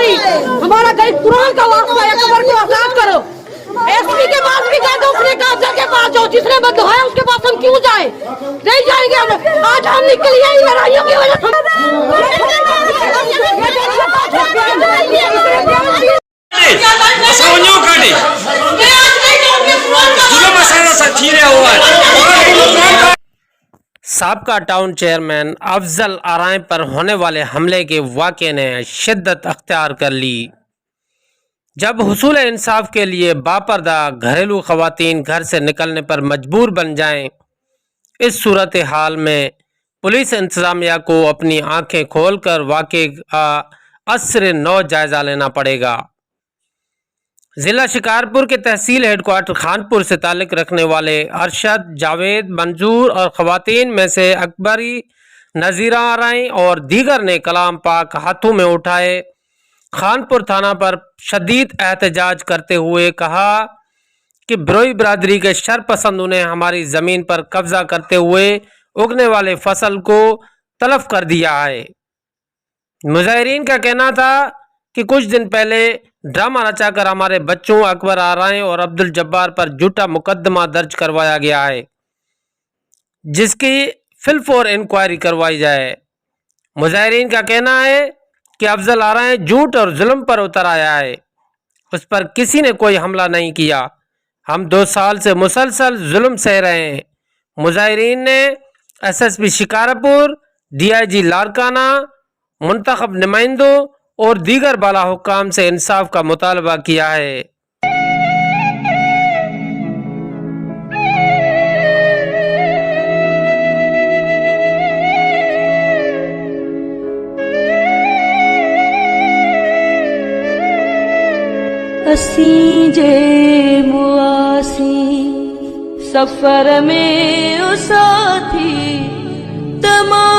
नहीं, हमारा गरीब कुरान का वास्ता है, कब्र को आजाद करो। एसपी के पास भी गए तो उसने कहा जज के पास जाओ, जिसने बदहाया उसके पास हम क्यों जाए? नहीं जाएंगे हम। आज हम निकली है लड़ाइयों की वजह से। साबका टाउन चेयरमैन अफजल आराय पर होने वाले हमले के वाक़े ने शिद्दत अख्तियार कर ली। जब हुसूल इंसाफ के लिए बापर्दा घरेलू ख़वातीन घर से निकलने पर मजबूर बन जाएं, इस सूरत हाल में पुलिस इंतज़ामिया को अपनी आंखें खोलकर वाक़े का असर नौ जायज़ा लेना पड़ेगा। ज़िला शिकारपुर के तहसील हेडक्वार्टर खानपुर से ताल्लुक़ रखने वाले अरशद, जावेद, मंजूर और ख़वातीन में से अकबरी, नज़ीरा आराई और दीगर ने कलाम पाक हाथों में उठाए खानपुर थाना पर शदीद एहतजाज करते हुए कहा कि ब्रोई बरादरी के शरपसंदों ने हमारी ज़मीन पर कब्ज़ा करते हुए उगने वाले फसल को तलफ कर दिया है। मुजाहिरीन का कहना था कि कुछ दिन पहले ड्रामा रचाकर हमारे बच्चों अकबर आराय और अब्दुल जब्बार पर झूठा मुकदमा दर्ज करवाया गया है, जिसकी फिलफोर इंक्वायरी करवाई जाए। मुजाहिरीन का कहना है कि अफजल आराय झूठ और जुल्म पर उतर आया है, उस पर किसी ने कोई हमला नहीं किया। हम 2 साल से मुसलसल जुल्म सह रहे हैं। मुजाहिरीन ने एसएसपी शिकारपुर, डीआईजी लारकाना, मुंतखब नुमाइंदों और दीगर बाला हुक्काम से इंसाफ का मुतालबा किया है। असीं जे मुआसी सफर में ओ साथी तमाम